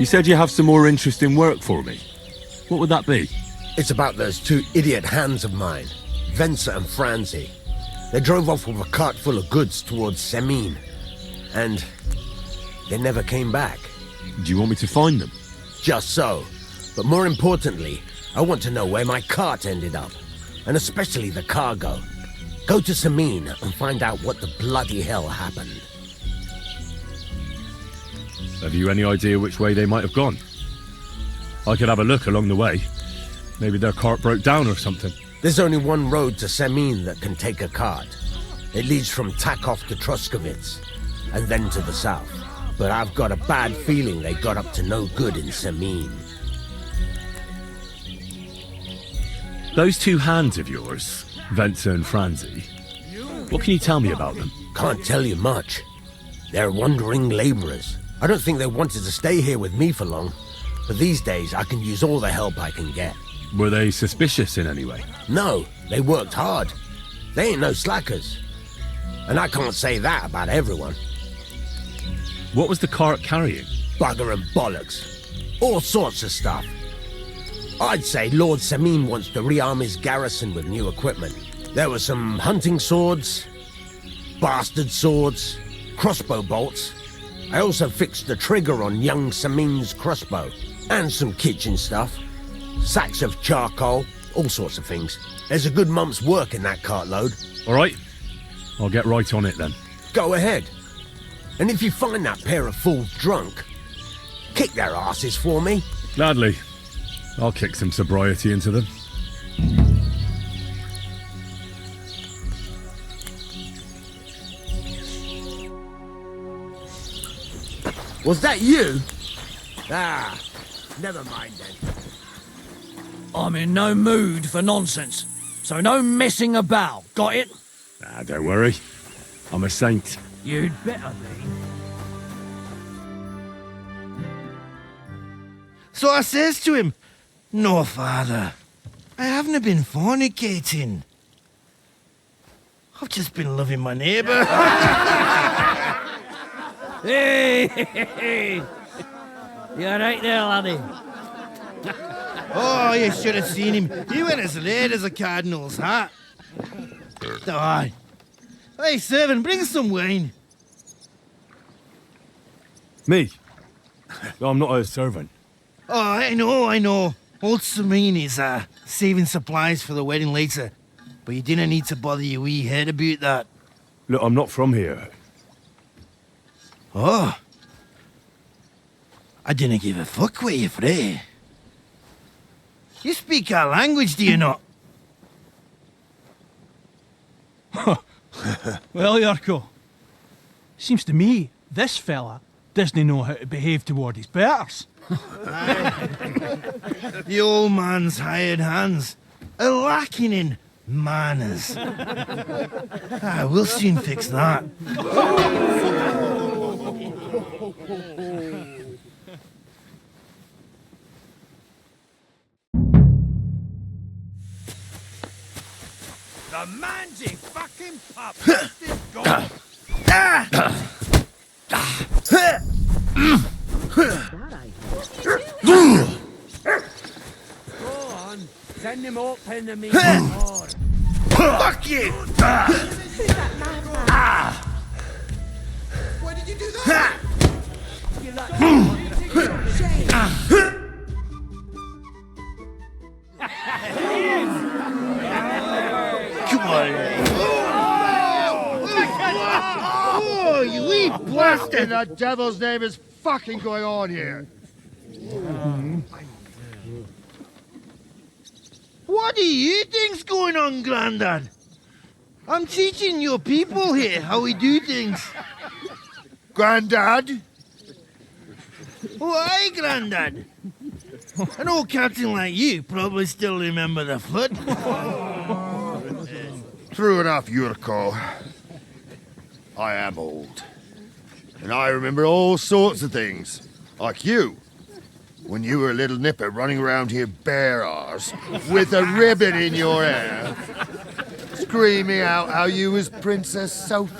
You said you have some more interesting work for me. What would that be? It's about those two idiot hands of mine, Venser and Franzi. They drove off with a cart full of goods towards Semine, and they never came back. Do you want me to find them? Just so. But more importantly, I want to know where my cart ended up, and especially the cargo. Go to Semine and find out what the bloody hell happened. Have you any idea which way they might have gone? I could have a look along the way. Maybe their cart broke down or something. There's only one road to Semine that can take a cart. It leads from Takov to Troskovitz, and then to the south. But I've got a bad feeling they got up to no good in Semine. Those two hands of yours, Venser and Franzi, what can you tell me about them? Can't tell you much. They're wandering laborers. I don't think they wanted to stay here with me for long, but these days I can use all the help I can get. Were they suspicious in any way? No, they worked hard. They ain't no slackers. And I can't say that about everyone. What was the cart carrying? Bugger and bollocks. All sorts of stuff. I'd say Lord Semine wants to rearm his garrison with new equipment. There were some hunting swords, bastard swords, crossbow bolts. I also fixed the trigger on young Semine's crossbow. And some kitchen stuff. Sacks of charcoal, all sorts of things. There's a good month's work in that cartload. All right. I'll get right on it then. Go ahead. And if you find that pair of fools drunk, kick their asses for me. Gladly. I'll kick some sobriety into them. Was that you? Ah, never mind then. I'm in no mood for nonsense, so no messing about, got it? Don't worry. I'm a saint. You'd better be. So I says to him, "No, father, I haven't been fornicating. I've just been loving my neighbour." Hey! You're right there, laddie. Oh, you should have seen him. He went as late as a cardinal's hat. Aye. Hey, servant, bring some wine. Me? I'm not a servant. Oh, I know. Old Semine is saving supplies for the wedding later. But you didn't need to bother your wee head about that. Look, I'm not from here. Oh. I didn't give a fuck where you're from. You speak our language, do you not? Well, Yurko, seems to me this fella doesn't know how to behave toward his betters. The old man's hired hands are lacking in manners. We'll soon fix that. The mangy fucking pup is gone. Go on, send him open to me. Fuck you! Why did you do that? You like Come on. Oh, you wee What in bastard! the devil's name is fucking going on here? What do you think's going on, Grandad? I'm teaching your people here how we do things. Grandad? Why, Grandad? An old captain like you probably still remember the flood. True enough, Yurko. I am old. And I remember all sorts of things. Like you. When you were a little nipper running around here bare arse, with a ribbon in your hair, screaming out how you was Princess Sophie.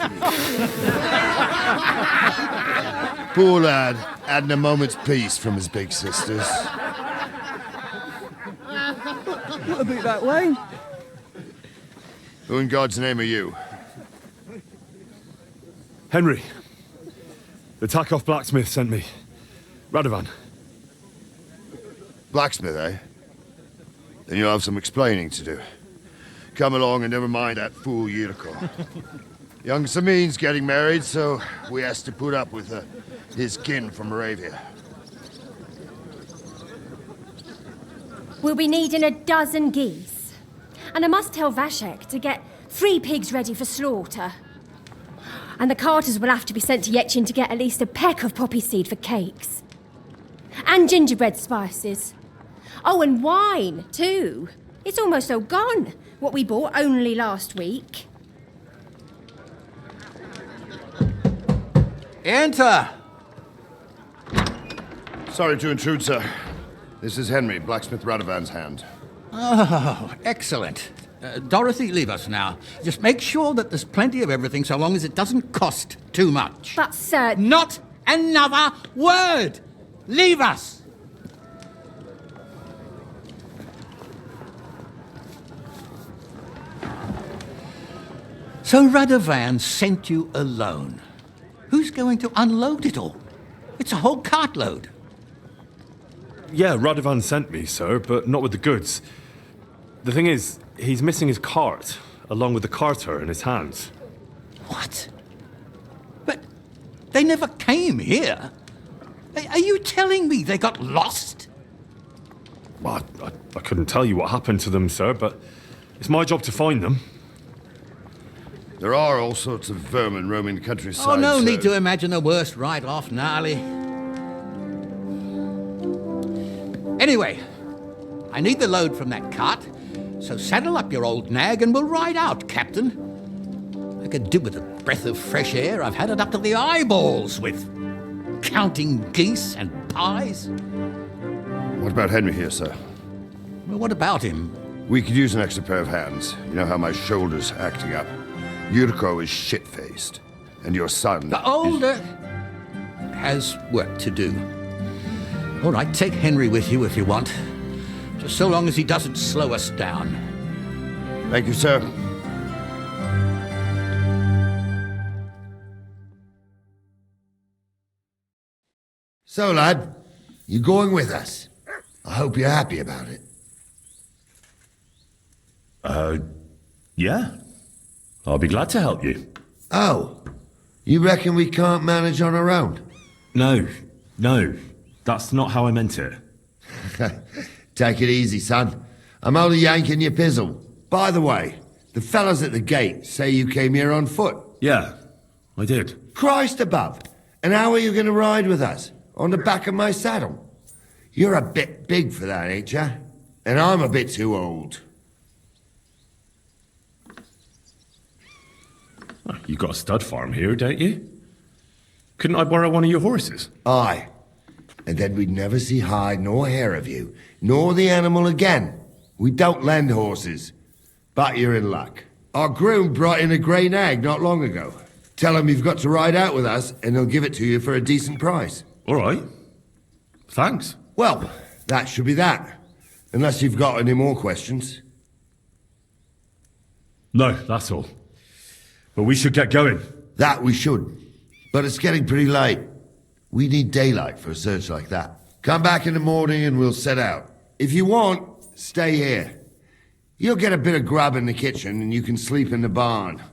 Poor lad, hadn't a moment's peace from his big sisters. What about that wine? Who in God's name are you? Henry. The Takeoff blacksmith sent me. Radovan. Blacksmith, eh? Then you'll have some explaining to do. Come along and never mind that fool Yurko. Young Samin's getting married, so we has to put up with his kin from Moravia. We'll be needing a dozen geese. And I must tell Vashek to get 3 pigs ready for slaughter. And the carters will have to be sent to Yetchin to get at least a peck of poppy seed for cakes. And gingerbread spices. Oh, and wine, too. It's almost all gone, what we bought only last week. Enter! Sorry to intrude, sir. This is Henry, blacksmith Radovan's hand. Oh, excellent. Dorothy, leave us now. Just make sure that there's plenty of everything so long as it doesn't cost too much. But, sir... Not another word! Leave us! So Radovan sent you alone. Who's going to unload it all? It's a whole cartload. Yeah, Radovan sent me, sir, but not with the goods. The thing is, he's missing his cart, along with the carter in his hands. What? But they never came here. Are you telling me they got lost? Well, I couldn't tell you what happened to them, sir, but it's my job to find them. There are all sorts of vermin roaming the countryside. Oh, no sir. need to imagine the worst right off, gnarly. Anyway, I need the load from that cart, so saddle up your old nag and we'll ride out, Captain. I could do with a breath of fresh air. I've had it up to the eyeballs with counting geese and pies. What about Henry here, sir? Well, what about him? We could use an extra pair of hands. You know how my shoulder's acting up. Yurko is shit-faced, and your son... The older has work to do. All right, take Henry with you if you want. Just so long as he doesn't slow us down. Thank you, sir. So, lad, you going with us? I hope you're happy about it. Yeah. I'll be glad to help you. Oh, you reckon we can't manage on our own? No, that's not how I meant it. Take it easy, son. I'm only yanking your pizzle. By the way, the fellas at the gate say you came here on foot. Yeah, I did. Christ above. And how are you going to ride with us? On the back of my saddle? You're a bit big for that, ain't ya? And I'm a bit too old. Oh, you got a stud farm here, don't you? Couldn't I borrow one of your horses? Aye. And then we'd never see hide nor hair of you, nor the animal again. We don't lend horses. But you're in luck. Our groom brought in a grey nag not long ago. Tell him you've got to ride out with us, and he'll give it to you for a decent price. All right. Thanks. Well, that should be that. Unless you've got any more questions. No, that's all. But we should get going. That we should. But it's getting pretty late. We need daylight for a search like that. Come back in the morning and we'll set out. If you want, stay here. You'll get a bit of grub in the kitchen and you can sleep in the barn.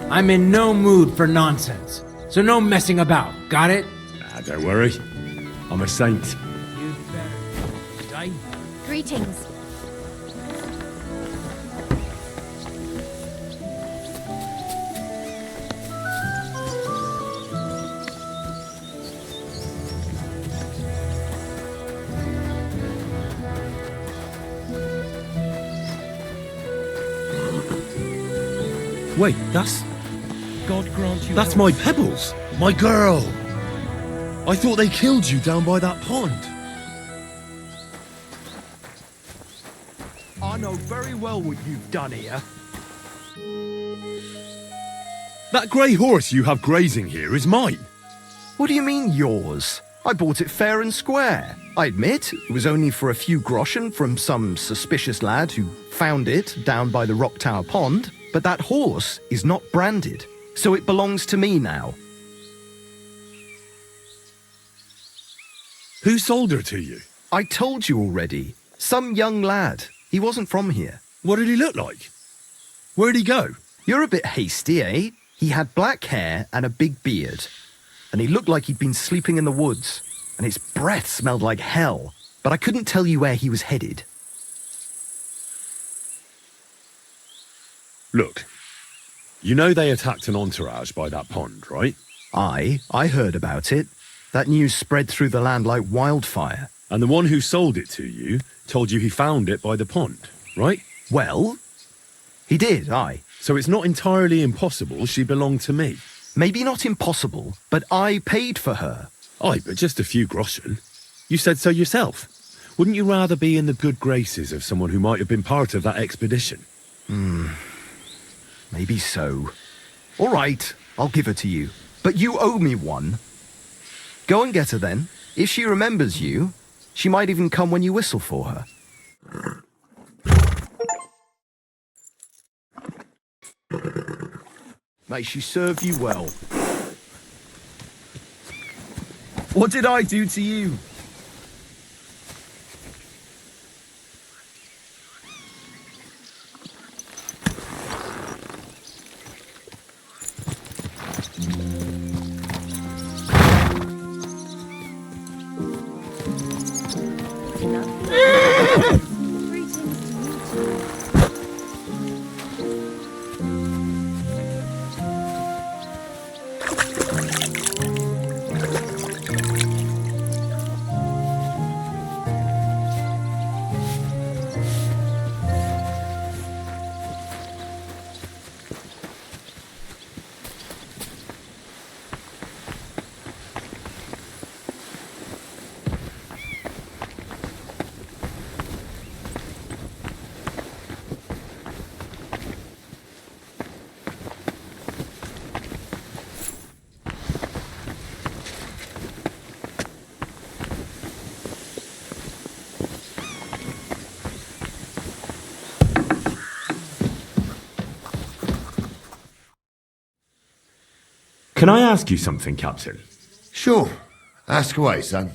I'm in no mood for nonsense, so no messing about, got it? Don't worry. I'm a saint. You'd better. Right? Greetings. Wait, that's God grant you... my pebbles. My girl. I thought they killed you down by that pond. very well what you've done here. That grey horse you have grazing here is mine. What do you mean, yours? I bought it fair and square. I admit, it was only for a few groschen from some suspicious lad who found it down by the Rock Tower Pond, but that horse is not branded, so it belongs to me now. Who sold her to you? I told you already. Some young lad. He wasn't from here. What did he look like? Where'd he go? You're a bit hasty, eh? He had black hair and a big beard. And he looked like he'd been sleeping in the woods. And his breath smelled like hell. But I couldn't tell you where he was headed. Look, you know they attacked an entourage by that pond, right? I heard about it. That news spread through the land like wildfire. And the one who sold it to you told you he found it by the pond, right? Well, he did, aye. So it's not entirely impossible she belonged to me. Maybe not impossible, but I paid for her. Aye, but just a few groschen. You said so yourself. Wouldn't you rather be in the good graces of someone who might have been part of that expedition? Maybe so. All right, I'll give her to you. But you owe me one. Go and get her then. If she remembers you, she might even come when you whistle for her. May she serve you well. What did I do to you? Can I ask you something, Captain? Sure. Ask away, son.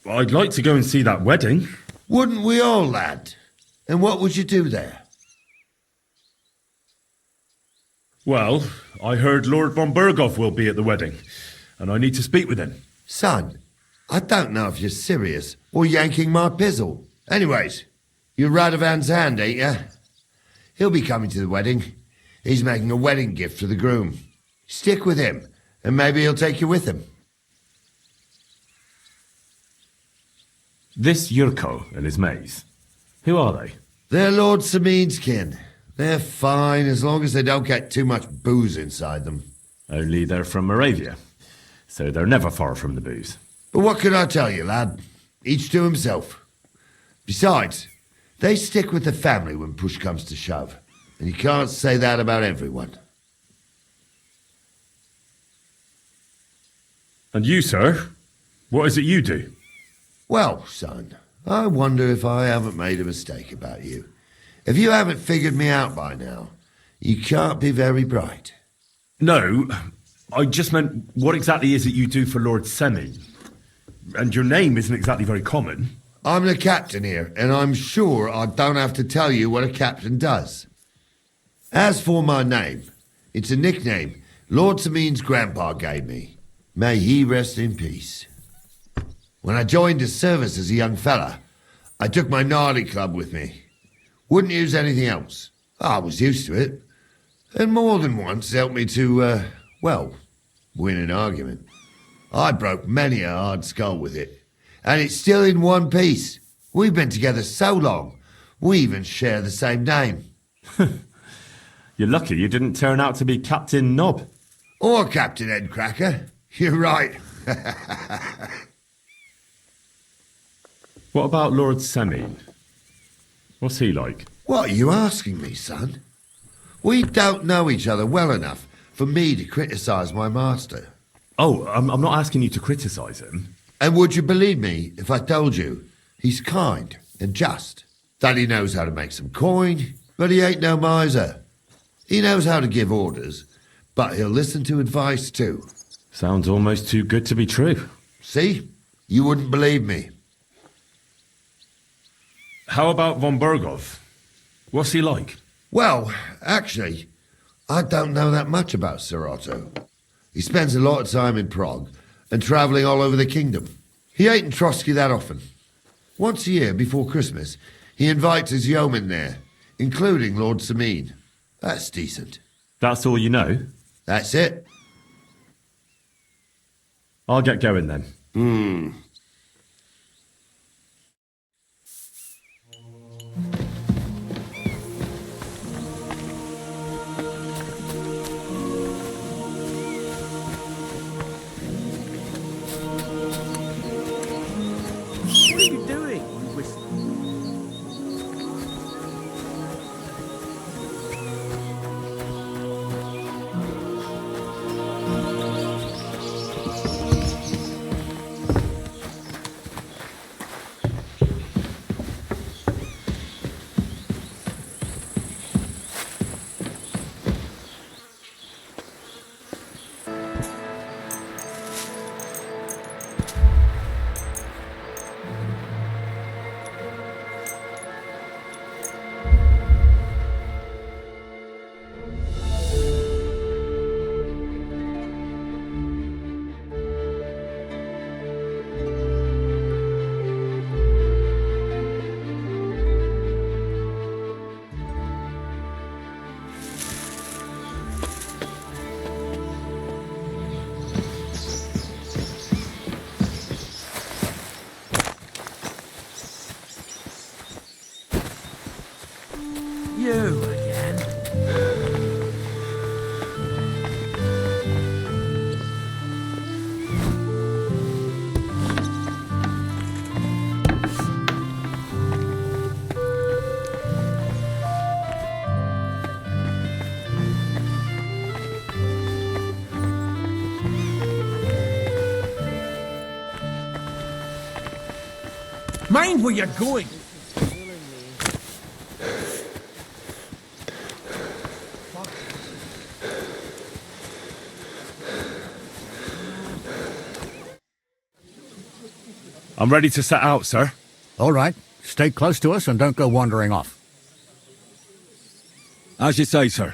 I'd like to go and see that wedding. Wouldn't we all, lad? And what would you do there? Well, I heard Lord von Burghoff will be at the wedding, and I need to speak with him. Son, I don't know if you're serious or yanking my pizzle. Anyways, you're Radovan's hand, ain't you? He'll be coming to the wedding. He's making a wedding gift for the groom. Stick with him, and maybe he'll take you with him. This Yurko and his mates, who are they? They're Lord Samin's kin. They're fine as long as they don't get too much booze inside them. Only they're from Moravia, so they're never far from the booze. But what can I tell you, lad? Each to himself. Besides, they stick with the family when push comes to shove. And you can't say that about everyone. And you, sir? What is it you do? Well, son, I wonder if I haven't made a mistake about you. If you haven't figured me out by now, you can't be very bright. No, I just meant, what exactly is it you do for Lord Semi? And your name isn't exactly very common. I'm the captain here, and I'm sure I don't have to tell you what a captain does. As for my name, it's a nickname Lord Samin's grandpa gave me. May he rest in peace. When I joined his service as a young fella, I took my Nardi club with me. Wouldn't use anything else. I was used to it. And more than once helped me to, win an argument. I broke many a hard skull with it. And it's still in one piece. We've been together so long, we even share the same name. You're lucky you didn't turn out to be Captain Knob. Or Captain Headcracker. You're right. What about Lord Semin? What's he like? What are you asking me, son? We don't know each other well enough for me to criticise my master. Oh, I'm not asking you to criticise him. And would you believe me if I told you he's kind and just? That he knows how to make some coin, but he ain't no miser. He knows how to give orders, but he'll listen to advice too. Sounds almost too good to be true. See? You wouldn't believe me. How about von Burgov? What's he like? Well, actually, I don't know that much about Sir Otto. He spends a lot of time in Prague and travelling all over the kingdom. He ain't in Trotsky that often. Once a year, before Christmas, he invites his yeomen there, including Lord Semin. That's decent. That's all you know? That's it. I'll get going then. What are you doing? You whistle. You again? Mind where you're going. I'm ready to set out, sir. All right. Stay close to us and don't go wandering off. As you say, sir.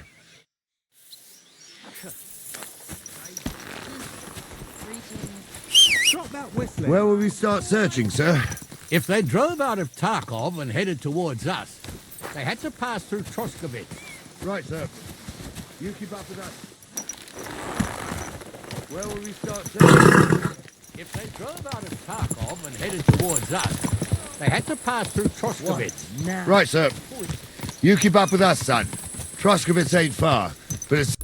Where will we start searching, sir? If they drove out of Tarkov and headed towards us, they had to pass through Troskovitz. Right, sir. You keep up with us. Where will we start searching? If they drove out of Tarkov and headed towards us, they had to pass through Troskovitz. Right, sir. You keep up with us, son. Troskovitz ain't far, but it's...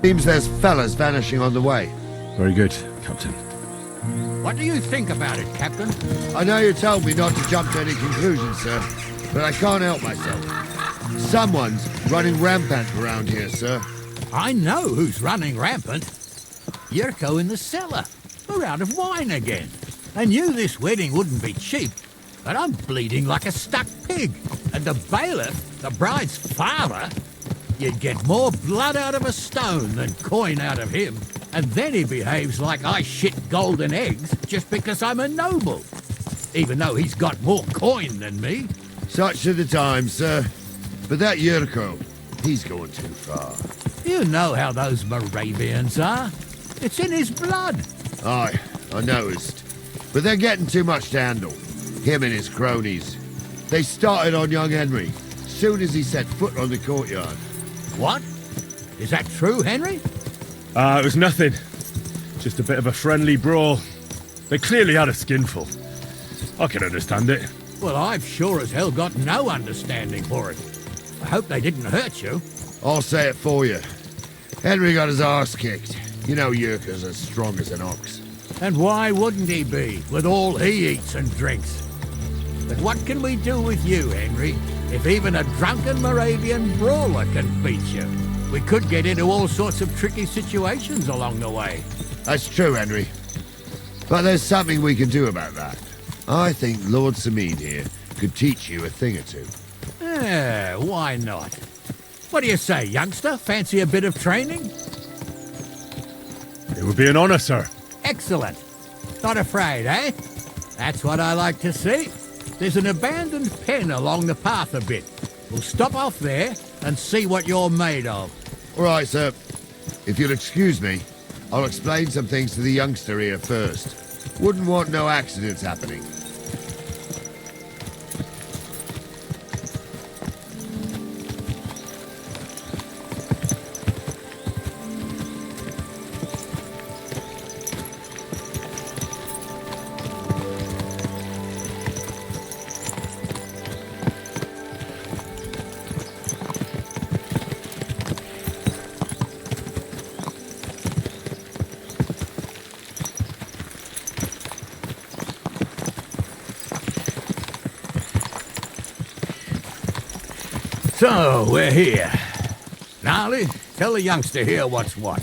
Seems there's fellas vanishing on the way. Very good, Captain. What do you think about it, Captain? I know you told me not to jump to any conclusions, sir, but I can't help myself. Someone's running rampant around here, sir. I know who's running rampant. Yurko in the cellar. We're out of wine again. I knew this wedding wouldn't be cheap, but I'm bleeding like a stuck pig. And the bailiff, the bride's father, you'd get more blood out of a stone than coin out of him. And then he behaves like I shit golden eggs just because I'm a noble. Even though he's got more coin than me. Such are the times, sir. But that Yurko, he's going too far. You know how those Moravians are. It's in his blood. Aye, I noticed. But they're getting too much to handle. Him and his cronies. They started on young Henry, soon as he set foot on the courtyard. What? Is that true, Henry? It was nothing. Just a bit of a friendly brawl. They clearly had a skinful. I can understand it. Well, I've sure as hell got no understanding for it. I hope they didn't hurt you. I'll say it for you. Henry got his arse kicked. You know Yurka's as strong as an ox. And why wouldn't he be, with all he eats and drinks? But what can we do with you, Henry, if even a drunken Moravian brawler can beat you? We could get into all sorts of tricky situations along the way. That's true, Henry. But there's something we can do about that. I think Lord Sameen here could teach you a thing or two. Yeah, why not? What do you say, youngster? Fancy a bit of training? It would be an honor, sir. Excellent. Not afraid, eh? That's what I like to see. There's an abandoned pen along the path a bit. We'll stop off there and see what you're made of. All right, sir. If you'll excuse me, I'll explain some things to the youngster here first. Wouldn't want no accidents happening. So, we're here. Gnarly, tell the youngster here what's what.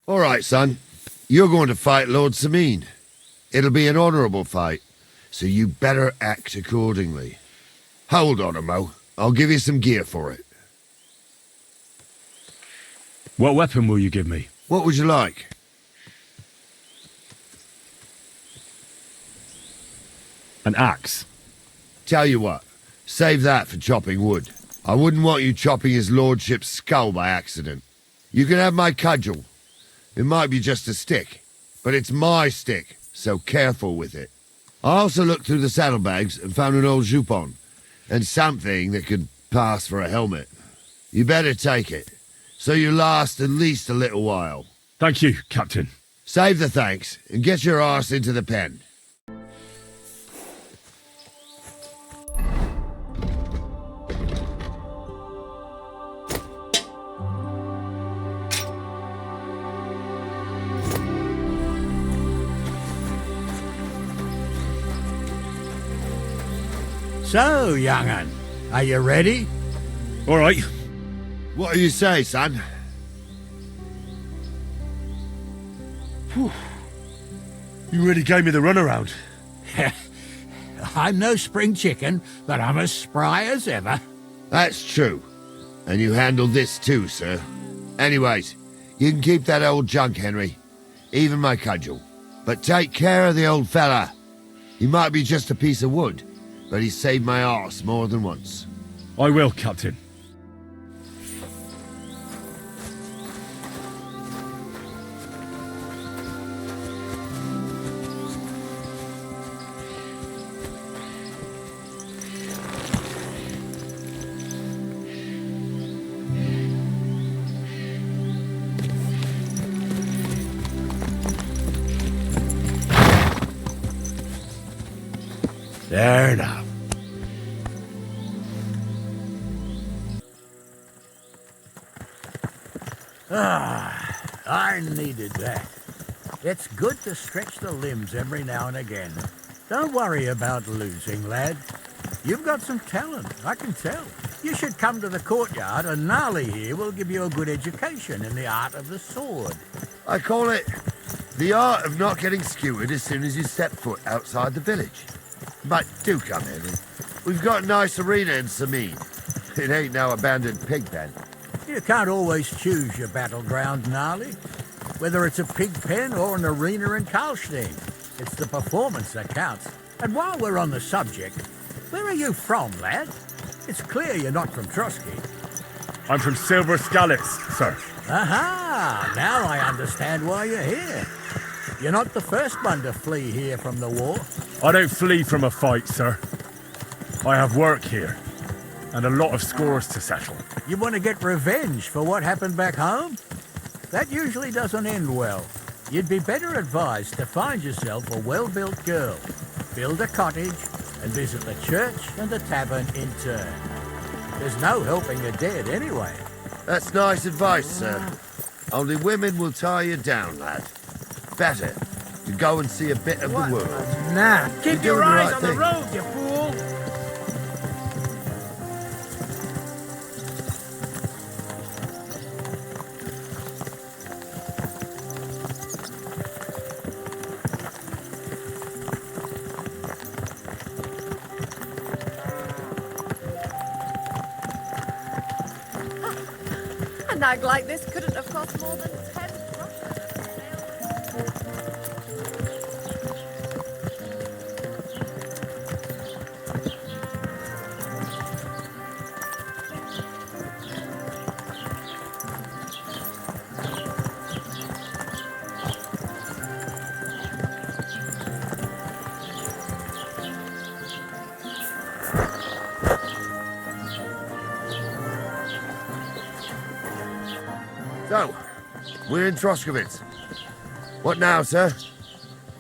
All right, son. You're going to fight Lord Sameen. It'll be an honourable fight, so you better act accordingly. Hold on, Mo. I'll give you some gear for it. What weapon will you give me? What would you like? An axe. Tell you what, save that for chopping wood. I wouldn't want you chopping his lordship's skull by accident. You can have my cudgel. It might be just a stick, but it's my stick, so careful with it. I also looked through the saddlebags and found an old jupon, and something that could pass for a helmet. You better take it, so you last at least a little while. Thank you, Captain. Save the thanks, and get your arse into the pen. So, young'un, are you ready? All right. What do you say, son? Whew. You really gave me the runaround. I'm no spring chicken, but I'm as spry as ever. That's true. And you handled this too, sir. Anyways, you can keep that old junk, Henry. Even my cudgel. But take care of the old fella. He might be just a piece of wood, but he saved my arse more than once. I will, Captain. There now. I needed that. It's good to stretch the limbs every now and again. Don't worry about losing, lad. You've got some talent, I can tell. You should come to the courtyard and Gnarly here will give you a good education in the art of the sword. I call it the art of not getting skewered as soon as you step foot outside the village. But do come, Henry. We've got a nice arena in Sameen. It ain't no abandoned pig pen. You can't always choose your battleground, Gnarly. Whether it's a pig pen or an arena in Karlstein, it's the performance that counts. And while we're on the subject, where are you from, lad? It's clear you're not from Trotsky. I'm from Silver Scallops, sir. Aha! Now I understand why you're here. You're not the first one to flee here from the war. I don't flee from a fight, sir. I have work here, and a lot of scores to settle. You want to get revenge for what happened back home? That usually doesn't end well. You'd be better advised to find yourself a well-built girl, build a cottage, and visit the church and the tavern in turn. There's no helping the dead anyway. That's nice advice, sir. Only women will tie you down, lad. Better to go and see a bit of the world. Nah, keep You're your doing the eyes right on the thing. road, you fool! A nag like this couldn't have cost more than 10 So, we're in Troskowitz. What now, sir?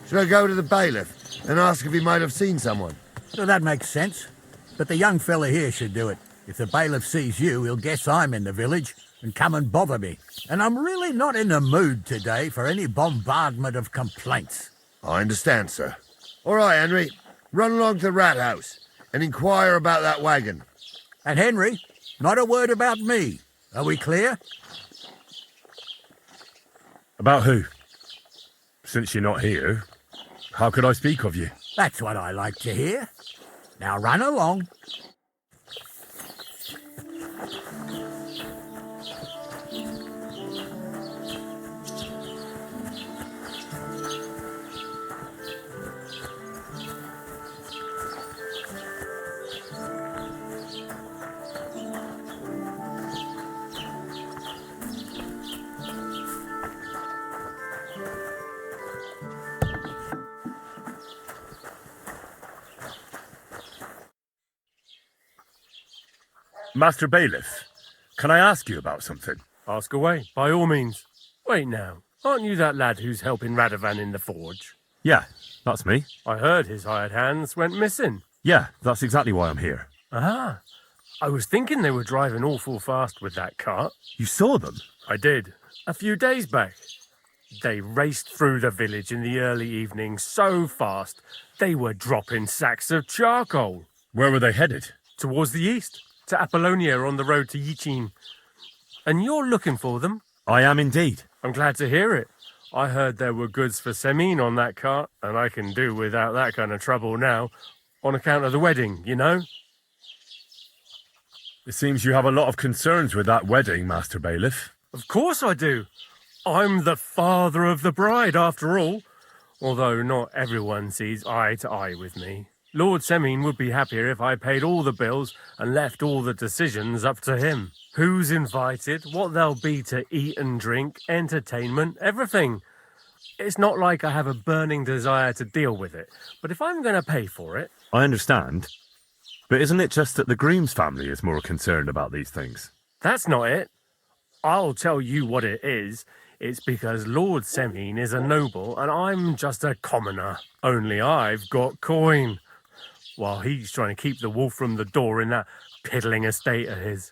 Should I go to the bailiff and ask if he might have seen someone? So that makes sense. But the young fella here should do it. If the bailiff sees you, he'll guess I'm in the village and come and bother me. And I'm really not in the mood today for any bombardment of complaints. I understand, sir. All right, Henry. Run along to the rat house and inquire about that wagon. And Henry, not a word about me. Are we clear? About who? Since you're not here, how could I speak of you? That's what I like to hear. Now run along. Master Bailiff, can I ask you about something? Ask away, by all means. Wait now, aren't you that lad who's helping Radovan in the forge? Yeah, that's me. I heard his hired hands went missing. Yeah, that's exactly why I'm here. Ah, I was thinking they were driving awful fast with that cart. You saw them? I did, a few days back. They raced through the village in the early evening so fast, they were dropping sacks of charcoal. Where were they headed? Towards the east, to Apollonia on the road to Yichin. And you're looking for them? I am indeed. I'm glad to hear it. I heard there were goods for Semin on that cart, and I can do without that kind of trouble now, on account of the wedding, you know? It seems you have a lot of concerns with that wedding, Master Bailiff. Of course I do. I'm the father of the bride, after all. Although not everyone sees eye to eye with me. Lord Semin would be happier if I paid all the bills and left all the decisions up to him. Who's invited, what there'll be to eat and drink, entertainment, everything. It's not like I have a burning desire to deal with it, but if I'm going to pay for it... I understand. But isn't it just that the groom's family is more concerned about these things? That's not it. I'll tell you what it is. It's because Lord Semin is a noble and I'm just a commoner. Only I've got coin. While he's trying to keep the wolf from the door in that piddling estate of his.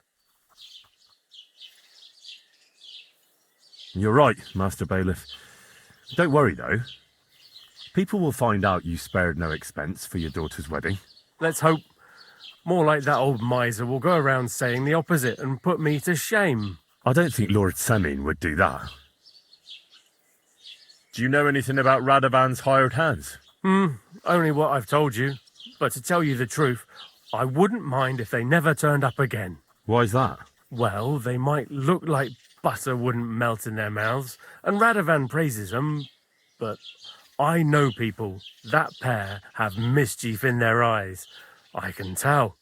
You're right, Master Bailiff. Don't worry, though. People will find out you spared no expense for your daughter's wedding. Let's hope. More like that old miser will go around saying the opposite and put me to shame. I don't think Lord Semin would do that. Do you know anything about Radovan's hired hands? Only what I've told you. But to tell you the truth, I wouldn't mind if they never turned up again. Why's that? Well, they might look like butter wouldn't melt in their mouths, and Radovan praises them, but I know people. That pair have mischief in their eyes. I can tell.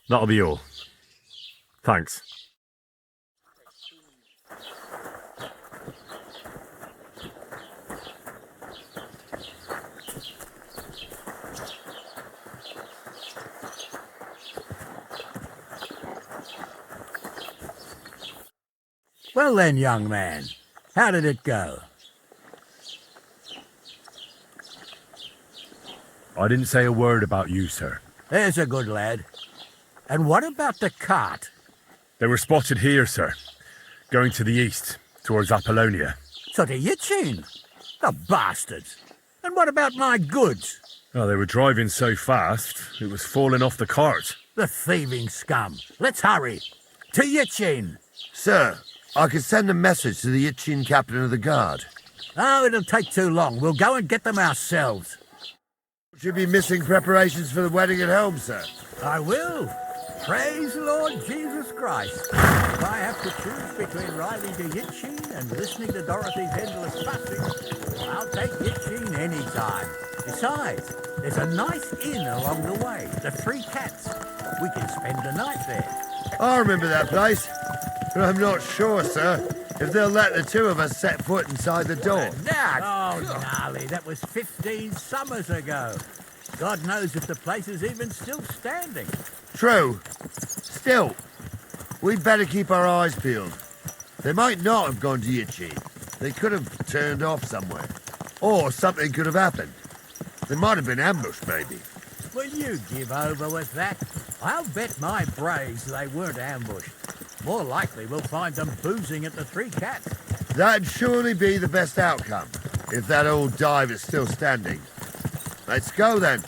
That'll be all. Thanks. Well then, young man, how did it go? I didn't say a word about you, sir. There's a good lad. And what about the cart? They were spotted here, sir. Going to the east, towards Apollonia. So to Yitchin? The bastards! And what about my goods? Oh, they were driving so fast, it was falling off the cart. The thieving scum. Let's hurry. To Yitchin! Sir, I can send a message to the Itchin captain of the guard. Oh, it'll take too long. We'll go and get them ourselves. Should be missing preparations for the wedding at home, sir. I will. Praise the Lord Jesus Christ. If I have to choose between riding to Yitchin and listening to Dorothy's endless fussing, I'll take Yitchin any time. Besides, there's a nice inn along the way, the Three Cats. We can spend the night there. I remember that place, but I'm not sure, sir, if they'll let the two of us set foot inside the door. Oh, gnarly, that was 15 summers ago. God knows if the place is even still standing. True. Still, we'd better keep our eyes peeled. They might not have gone to Yitchin. They could have turned off somewhere. Or something could have happened. They might have been ambushed, maybe. Will you give over with that? I'll bet my braves they weren't ambushed. More likely we'll find them boozing at the Three Cats. That'd surely be the best outcome, if that old dive is still standing. Let's go, then.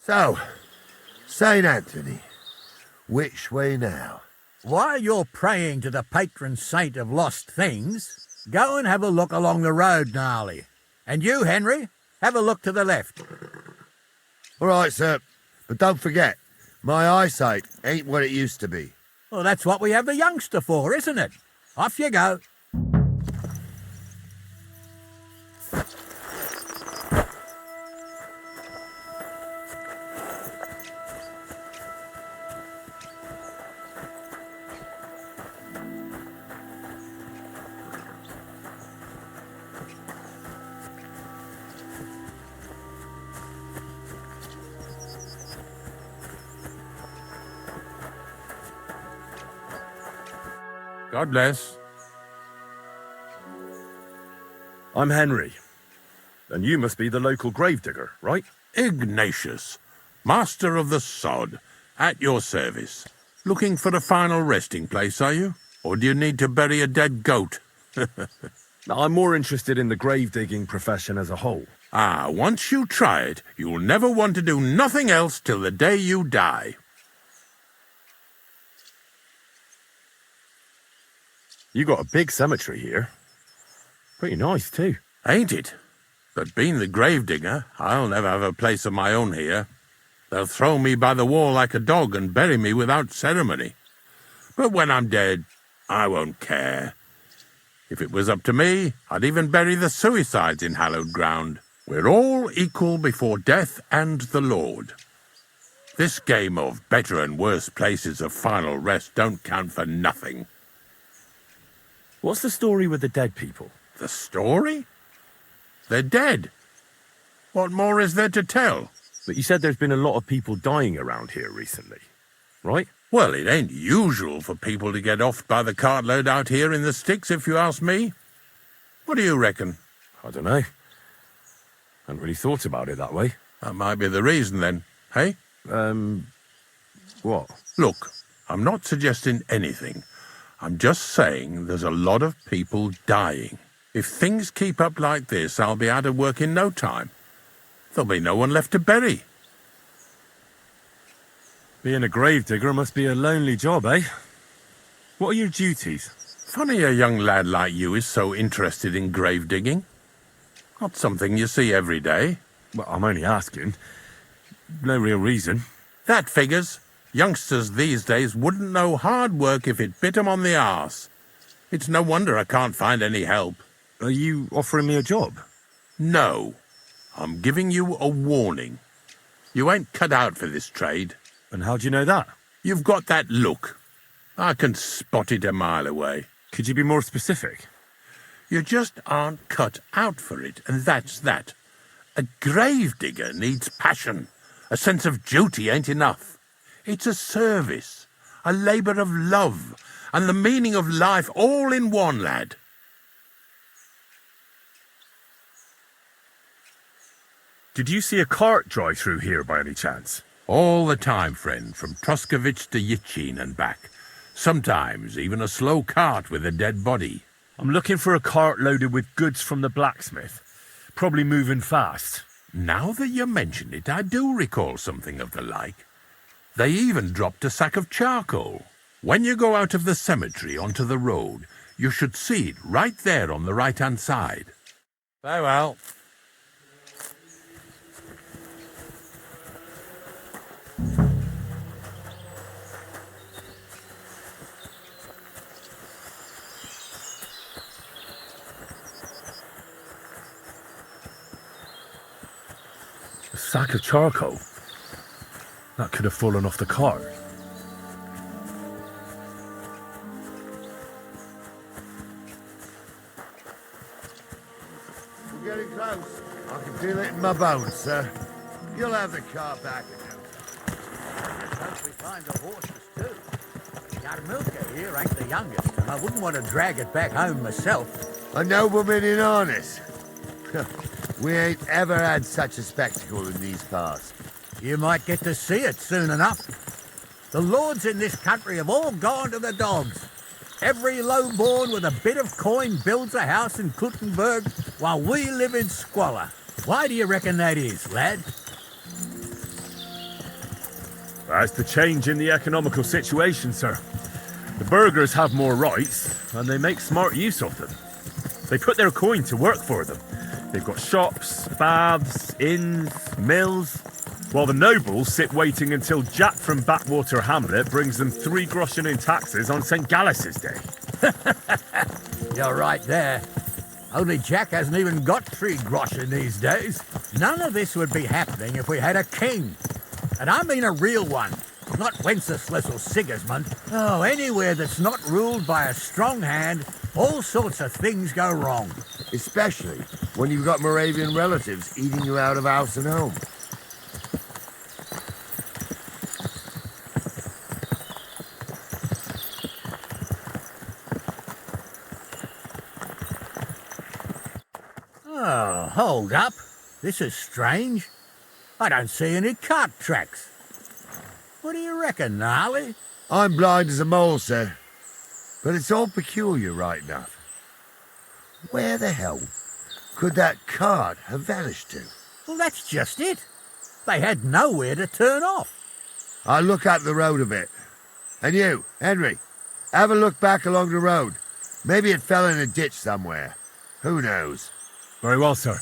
So, St. Anthony, which way now? While you're praying to the patron saint of lost things, go and have a look along the road, Gnarly. And you, Henry, have a look to the left. All right, sir. But don't forget, my eyesight ain't what it used to be. Well, that's what we have the youngster for, isn't it? Off you go. God bless. I'm Henry. And you must be the local gravedigger, right? Ignatius, master of the sod, at your service. Looking for a final resting place, are you? Or do you need to bury a dead goat? No, I'm more interested in the grave-digging profession as a whole. Ah, once you try it, you'll never want to do nothing else till the day you die. You got a big cemetery here. Pretty nice, too. Ain't it? But being the gravedigger, I'll never have a place of my own here. They'll throw me by the wall like a dog and bury me without ceremony. But when I'm dead, I won't care. If it was up to me, I'd even bury the suicides in hallowed ground. We're all equal before death and the Lord. This game of better and worse places of final rest don't count for nothing. What's the story with the dead people? The story? They're dead. What more is there to tell? But you said there's been a lot of people dying around here recently, right? Well, it ain't usual for people to get offed by the cartload out here in the sticks, if you ask me. What do you reckon? I don't know. Hadn't really thought about it that way. That might be the reason, then, hey? What? Look, I'm not suggesting anything. I'm just saying there's a lot of people dying. If things keep up like this, I'll be out of work in no time. There'll be no one left to bury. Being a gravedigger must be a lonely job, eh? What are your duties? Funny a young lad like you is so interested in grave digging. Not something you see every day. Well, I'm only asking. No real reason. That figures. Youngsters these days wouldn't know hard work if it bit 'em on the arse. It's no wonder I can't find any help. Are you offering me a job? No. I'm giving you a warning. You ain't cut out for this trade. And how do you know that? You've got that look. I can spot it a mile away. Could you be more specific? You just aren't cut out for it, and that's that. A gravedigger needs passion. A sense of duty ain't enough. It's a service, a labour of love, and the meaning of life all in one, lad. Did you see a cart drive through here by any chance? All the time, friend, from Troskovich to Yitchin and back. Sometimes even a slow cart with a dead body. I'm looking for a cart loaded with goods from the blacksmith. Probably moving fast. Now that you mention it, I do recall something of the like. They even dropped a sack of charcoal. When you go out of the cemetery onto the road, you should see it right there on the right-hand side. Farewell. A sack of charcoal? That could have fallen off the cart. We're getting close. I can feel it in my bones, sir. You'll have the car back again. Let's hope we find the horses, too. Yarmilka here ain't the youngest, and I wouldn't want to drag it back home myself. A nobleman in harness. We ain't ever had such a spectacle in these parts. You might get to see it soon enough. The lords in this country have all gone to the dogs. Every lowborn with a bit of coin builds a house in Kuttenberg while we live in squalor. Why do you reckon that is, lad? That's the change in the economical situation, sir. The burghers have more rights, and they make smart use of them. They put their coin to work for them. They've got shops, baths, inns, mills, while the nobles sit waiting until Jack from Backwater Hamlet brings them 3 groschen in taxes on St. Gallus's Day. You're right there. Only Jack hasn't even got 3 groschen these days. None of this would be happening if we had a king. And I mean a real one, not Wenceslas or Sigismund. Oh, anywhere that's not ruled by a strong hand, all sorts of things go wrong. Especially when you've got Moravian relatives eating you out of house and home. Oh, hold up. This is strange. I don't see any cart tracks. What do you reckon, Gnarly? I'm blind as a mole, sir. But it's all peculiar right enough. Where the hell could that cart have vanished to? Well, that's just it. They had nowhere to turn off. I'll look up the road a bit. And you, Henry, have a look back along the road. Maybe it fell in a ditch somewhere. Who knows? Very well, sir.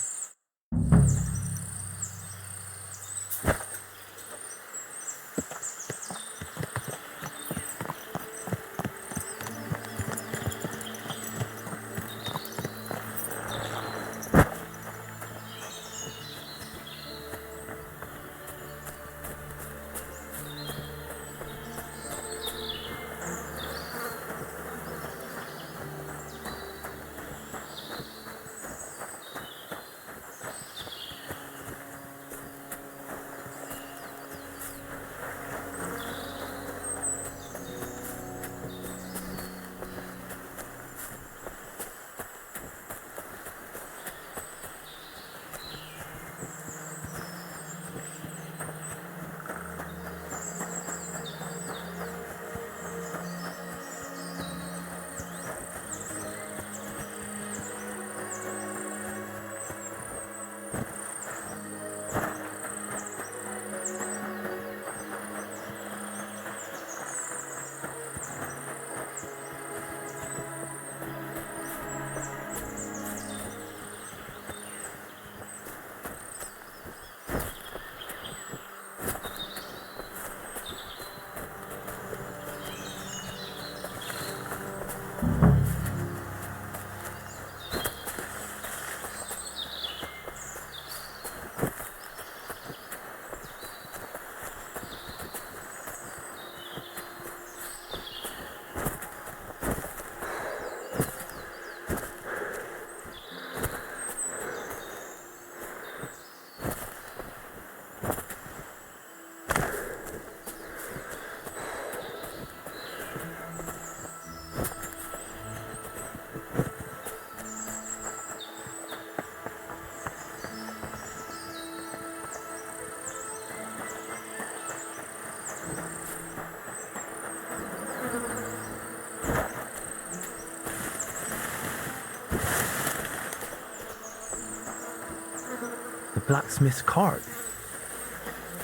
The blacksmith's cart.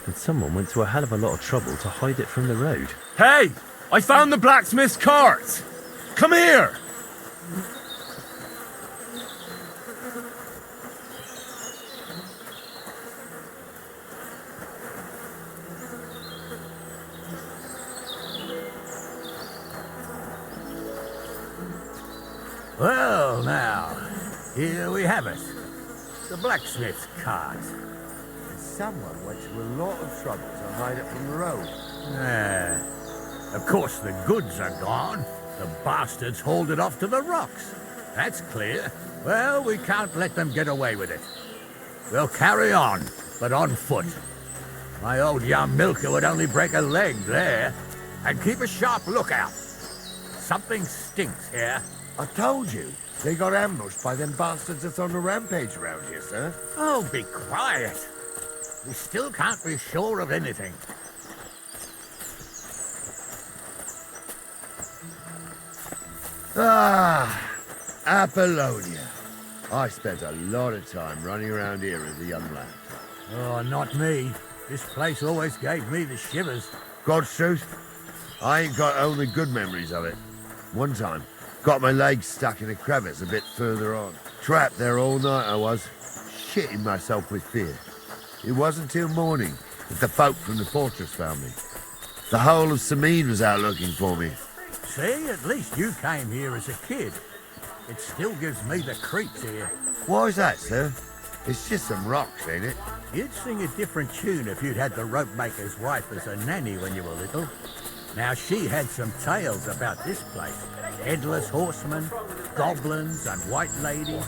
And someone went to a hell of a lot of trouble to hide it from the road. Hey! I found the blacksmith's cart! Come here! Well, now, here we have it. The blacksmith's cart. Someone went to a lot of trouble to hide it from the road. Of course, the goods are gone. The bastards hauled it off to the rocks. That's clear. Well, we can't let them get away with it. We'll carry on, but on foot. My old young milker would only break a leg there. And keep a sharp lookout. Something stinks here. I told you. They got ambushed by them bastards that's on the rampage around here, sir. Oh, be quiet. We still can't be sure of anything. Ah, Apollonia. I spent a lot of time running around here as a young lad. Oh, not me. This place always gave me the shivers. God's truth, I ain't got only good memories of it. One time, got my legs stuck in a crevice a bit further on. Trapped there all night I was, shitting myself with fear. It wasn't till morning that the folk from the fortress found me. The whole of Sameen was out looking for me. See, at least you came here as a kid. It still gives me the creeps here. Why's that, sir? It's just some rocks, ain't it? You'd sing a different tune if you'd had the rope maker's wife as a nanny when you were little. Now, she had some tales about this place. Headless horsemen, goblins and white ladies.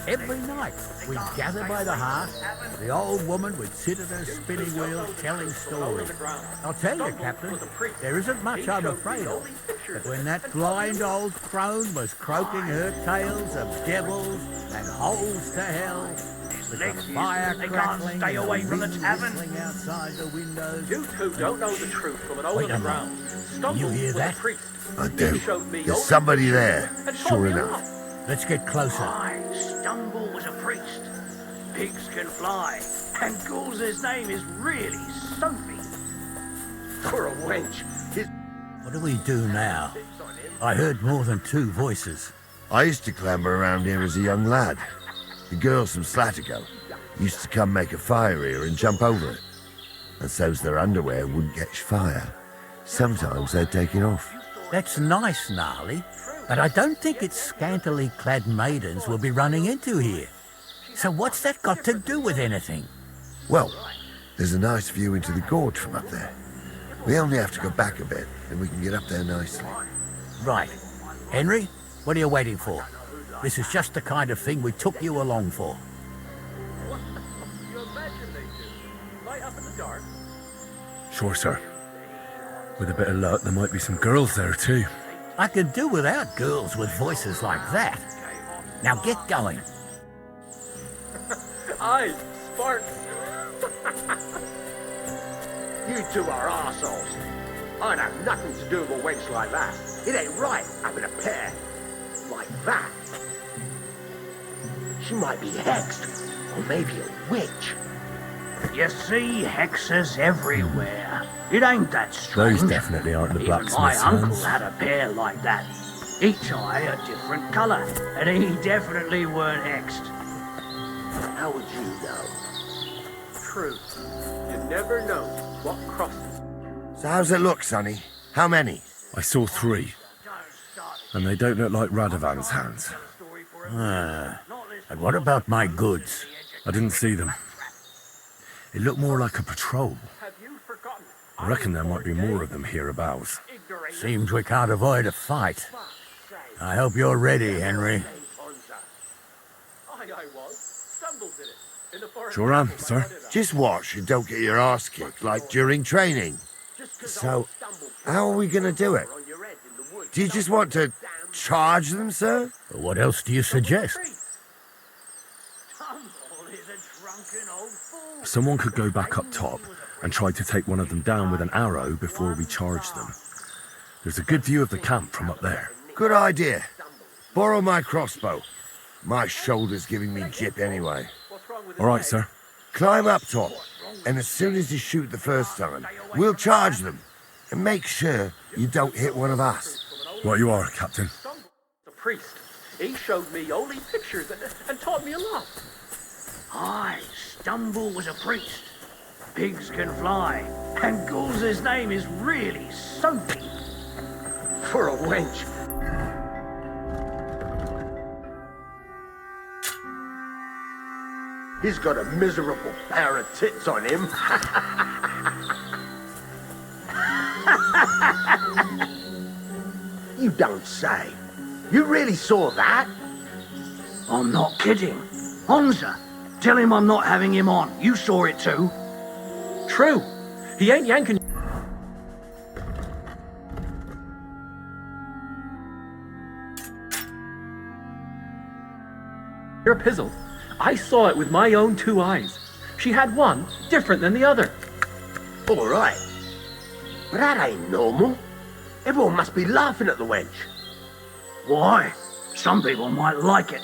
Every night, we'd gather by the hearth. The old woman would sit at her spinning wheel telling stories. I'll tell you, Captain, there isn't much I'm afraid of. But when that blind old crone was croaking her tales of devils and holes to hell, with the fire crackling stay away from the tavern. outside the windows. You two don't know the truth from an hole in the ground. Can you hear that? I do. There's somebody there, sure enough. Let's get closer. I, Stumble, was a priest. Pigs can fly, and Gul's name is really Sophie. For a wench, What do we do now? I heard more than two voices. I used to clamber around here as a young lad. The girls from Slatigo used to come make a fire here and jump over it. And so's their underwear wouldn't catch fire. Sometimes they'd take it off. That's nice, Gnarly, but I don't think it's scantily clad maidens we'll be running into here. So what's that got to do with anything? Well, there's a nice view into the gorge from up there. We only have to go back a bit, and we can get up there nicely. Right. Henry, what are you waiting for? This is just the kind of thing we took you along for. Sure, sir. With a bit of luck, there might be some girls there too. I could do without girls with voices like that. Now get going. Aye, Sparks. You two are arseholes. I'd have nothing to do with a wench like that. It ain't right having a pair like that. She might be hexed, or maybe a witch. You see hexes everywhere. It ain't that strange. Those definitely aren't the Even my blacksmith's uncle hands. had a pair like that. Each eye a different colour, and he definitely weren't hexed. How would you know? True. You never know what crosses. So how's it look, Sonny? How many? I saw 3. And they don't look like Radovan's hands. And what about my goods? I didn't see them. It looked more like a patrol. I reckon there might be more of them hereabouts. Seems we can't avoid a fight. I hope you're ready, Henry. Sure am, sir. Just watch and don't get your arse kicked like during training. So, how are we going to do it? Do you just want to charge them, sir? What else do you suggest? Someone could go back up top and try to take one of them down with an arrow before we charge them. There's a good view of the camp from up there. Good idea. Borrow my crossbow. My shoulder's giving me jip anyway. All right, sir. Climb up top, and as soon as you shoot the first time, we'll charge them. And make sure you don't hit one of us. Right you are, Captain. The priest, he showed me holy pictures and taught me a lot. Aye, Stumble was a priest. Pigs can fly, and Ghoul's name is really soapy. For a wench. He's got a miserable pair of tits on him. You don't say. You really saw that? I'm not kidding. Honza, tell him I'm not having him on. You saw it too. True. He ain't yanking. Your pizzle. I saw it with my own 2 eyes. She had one different than the other. All right. But that ain't normal. Everyone must be laughing at the wench. Why? Some people might like it.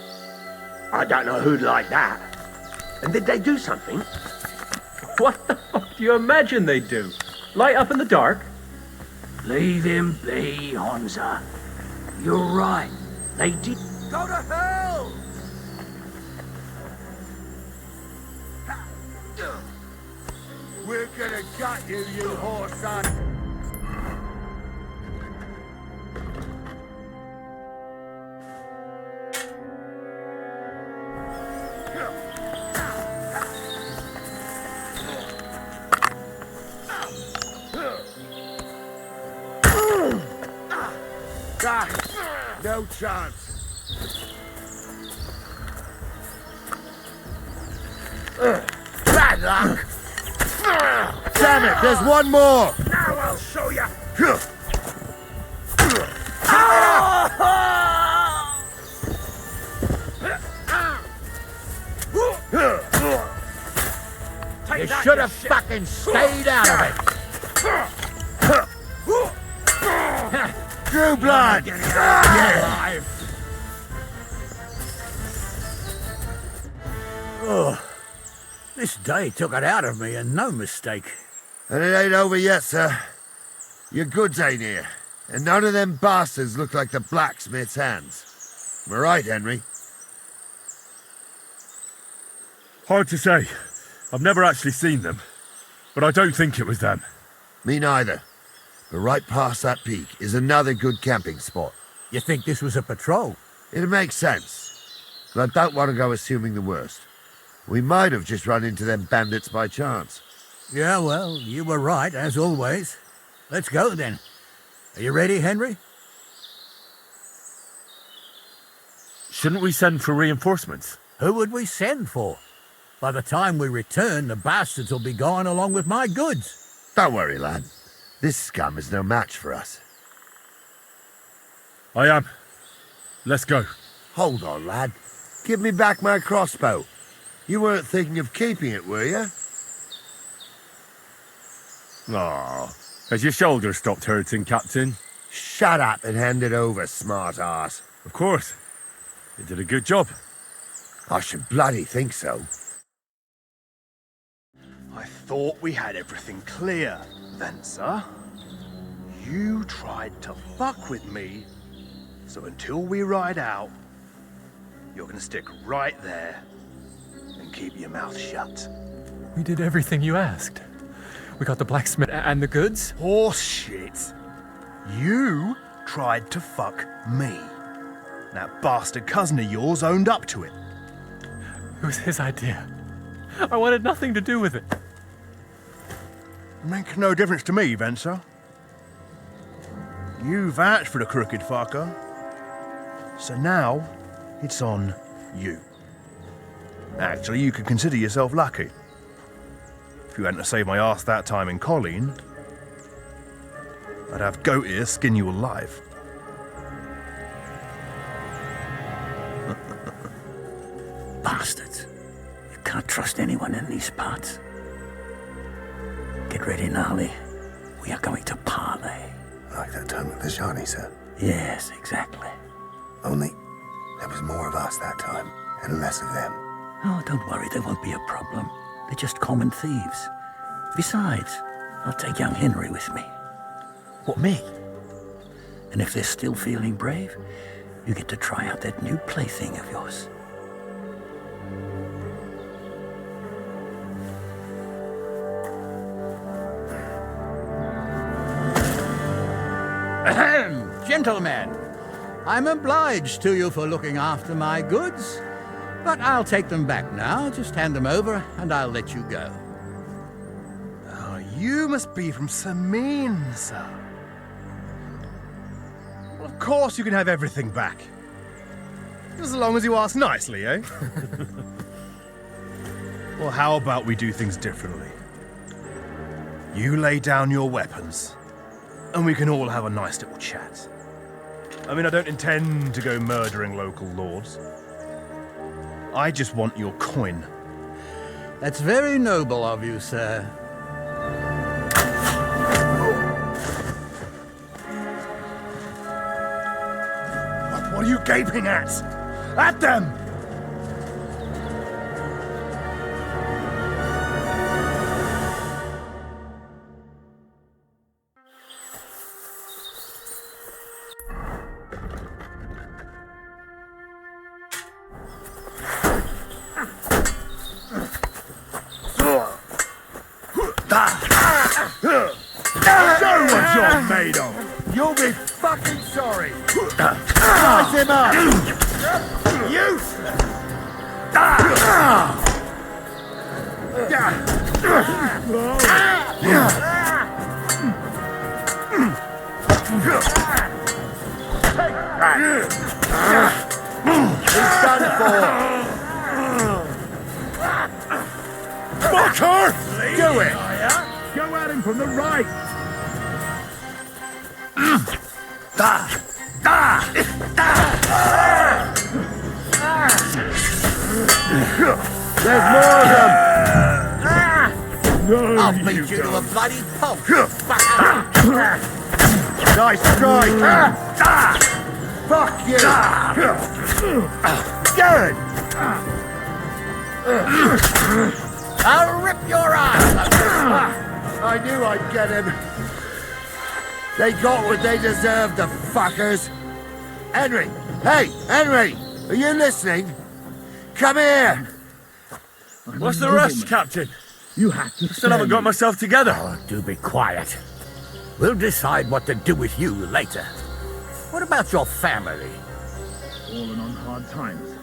I don't know who'd like that. And did they do something? What the fuck do you imagine they'd do? Light up in the dark? Leave him be, Honza. You're right. They did. Go to hell! We're gonna gut you, you whore son! No chance. Bad luck. Damn it, there's one more. Now I'll show you. You should have fucking stayed out of it. Drew blood. Yeah. Oh, this day took it out of me, and no mistake. And it ain't over yet, sir. Your goods ain't here. And none of them bastards look like the blacksmith's hands. Am I right, Henry? Hard to say. I've never actually seen them. But I don't think it was them. Me neither. But right past that peak is another good camping spot. You think this was a patrol? It makes sense. But I don't want to go assuming the worst. We might have just run into them bandits by chance. Yeah, well, you were right, as always. Let's go, then. Are you ready, Henry? Shouldn't we send for reinforcements? Who would we send for? By the time we return, the bastards will be gone along with my goods. Don't worry, lad. This scum is no match for us. I am. Let's go. Hold on, lad. Give me back my crossbow. You weren't thinking of keeping it, were you? Aw. Has your shoulder stopped hurting, Captain? Shut up and hand it over, smart ass. Of course. You did a good job. I should bloody think so. I thought we had everything clear, then, sir. You tried to fuck with me, so until we ride out, you're gonna stick right there and keep your mouth shut. We did everything you asked. We got the blacksmith and the goods. Horse shit. You tried to fuck me. That bastard cousin of yours owned up to it. It was his idea. I wanted nothing to do with it. Make no difference to me, Venser. You vouched for the crooked fucker. So now, it's on you. Actually, you could consider yourself lucky. If you hadn't saved my ass that time in Colleen, I'd have goat ear skin you alive. Bastards. You can't trust anyone in these parts. Get ready, Gnarly. We are going to parley. Like that time with the Shawnee, sir? Yes, exactly. Only there was more of us that time, and less of them. Oh, don't worry, there won't be a problem. They're just common thieves. Besides, I'll take young Henry with me. What, me? And if they're still feeling brave, you get to try out that new plaything of yours. Ahem, gentlemen, I'm obliged to you for looking after my goods, but I'll take them back now. Just hand them over and I'll let you go. Oh, you must be from Samin, sir. Well, of course you can have everything back. Just as long as you ask nicely, eh? Well, how about we do things differently? You lay down your weapons, and we can all have a nice little chat. I mean, I don't intend to go murdering local lords. I just want your coin. That's very noble of you, sir. What are you gaping at? At them! Show what you're made of! You'll be fucking sorry! Slice him up! Useless! He's done for! Fucker! Do it! Go at him from the right! There's more of them! I'll beat you to a bloody pulp. Nice strike! Fuck you! Good! I'll rip your eyes out. I knew I'd get him. They got what they deserved, the fuckers. Henry! Hey, Henry! Are you listening? Come here! What's the rush, Captain? You have to Still haven't got myself together. Oh, do be quiet. We'll decide what to do with you later. What about your family? Fallen on hard times.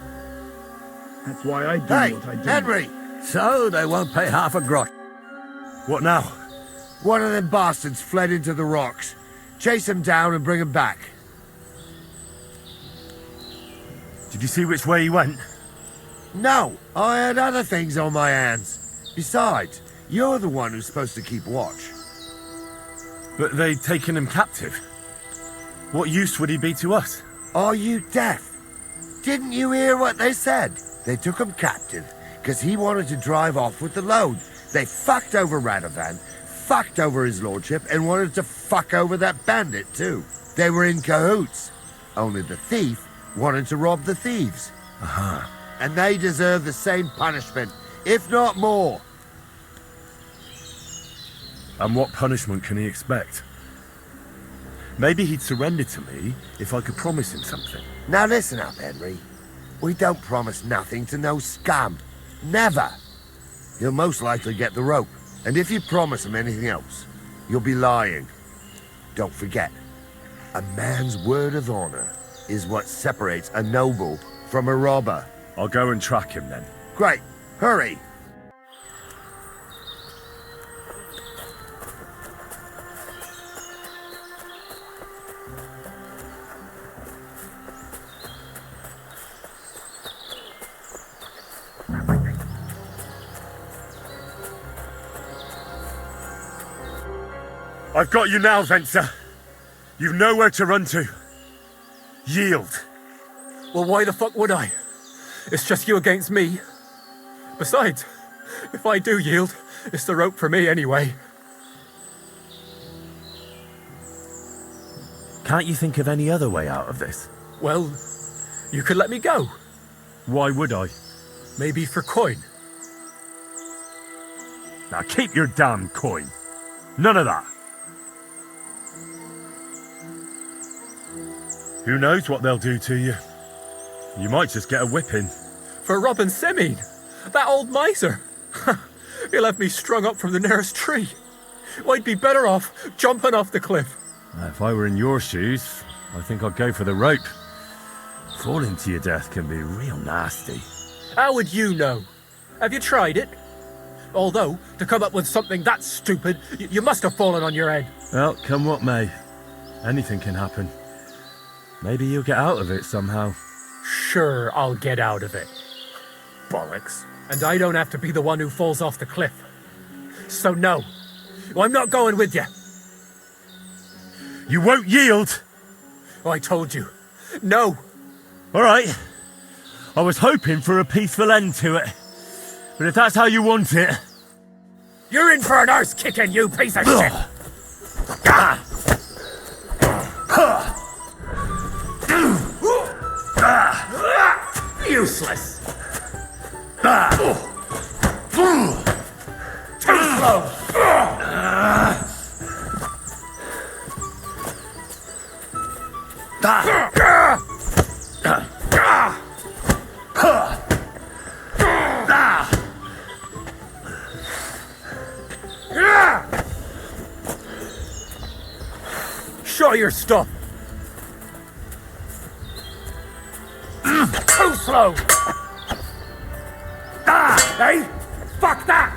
That's why I do what I do. Henry! So they won't pay half a grosh. What now? One of them bastards fled into the rocks. Chase him down and bring him back. Did you see which way he went? No, I had other things on my hands. Besides, you're the one who's supposed to keep watch. But they'd taken him captive. What use would he be to us? Are you deaf? Didn't you hear what they said? They took him captive because he wanted to drive off with the load. They fucked over Radovan, fucked over his lordship, and wanted to fuck over that bandit too. They were in cahoots. Only the thief wanted to rob the thieves. Uh-huh. And they deserve the same punishment, if not more. And what punishment can he expect? Maybe he'd surrender to me if I could promise him something. Now listen up, Henry. We don't promise nothing to no scum. Never. He'll most likely get the rope. And if you promise him anything else, you'll be lying. Don't forget, A man's word of honor is what separates a noble from a robber. I'll go and track him then. Great. Hurry. I've got you now, Venser. You've nowhere to run to. Yield. Well, why the fuck would I? It's just you against me. Besides, if I do yield, it's the rope for me anyway. Can't you think of any other way out of this? Well, you could let me go. Why would I? Maybe for coin. Now keep your damn coin. None of that. Who knows what they'll do to you? You might just get a whipping. For robbing Semine, that old miser. He'll have me strung up from the nearest tree. I'd be better off jumping off the cliff. If I were in your shoes, I think I'd go for the rope. Falling to your death can be real nasty. How would you know? Have you tried it? Although, to come up with something that stupid, you must have fallen on your head. Well, come what may. Anything can happen. Maybe you'll get out of it somehow. Sure, I'll get out of it. Bollocks. And I don't have to be the one who falls off the cliff. So no, I'm not going with you. You won't yield! I told you. No. All right. I was hoping for a peaceful end to it. But if that's how you want it... You're in for an arse kicking, you piece of shit! Useless! Too slow! Show your stuff! Too slow! Hey! Fuck that!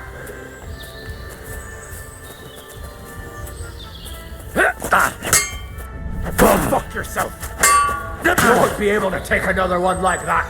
Go fuck yourself! You won't be able to take another one like that!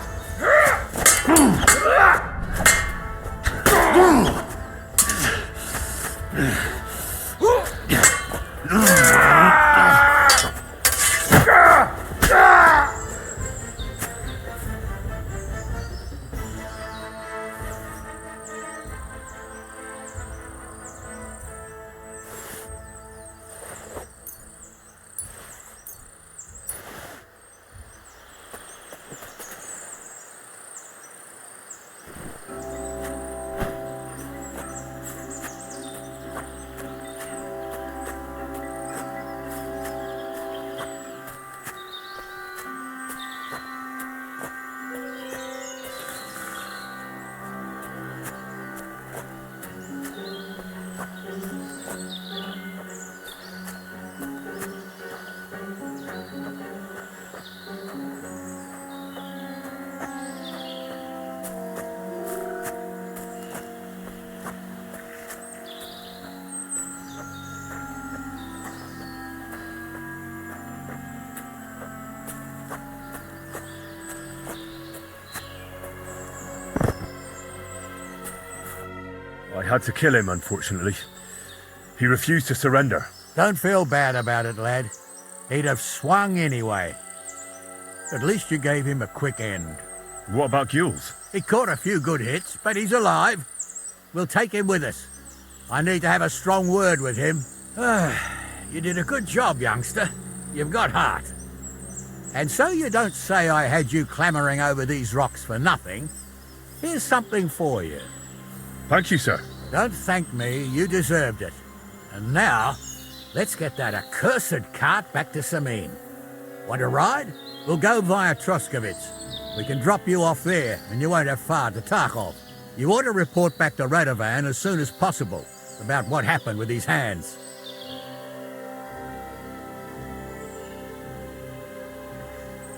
I had to kill him, unfortunately. He refused to surrender. Don't feel bad about it, lad. He'd have swung anyway. At least you gave him a quick end. What about Gules? He caught a few good hits, but he's alive. We'll take him with us. I need to have a strong word with him. You did a good job, youngster. You've got heart. And so you don't say I had you clambering over these rocks for nothing. Here's something for you. Thank you, sir. Don't thank me, you deserved it. And now, let's get that accursed cart back to Semine. Want a ride? We'll go via Troskovitz. We can drop you off there, and you won't have far to Tarkov. You ought to report back to Radovan as soon as possible about what happened with these hands.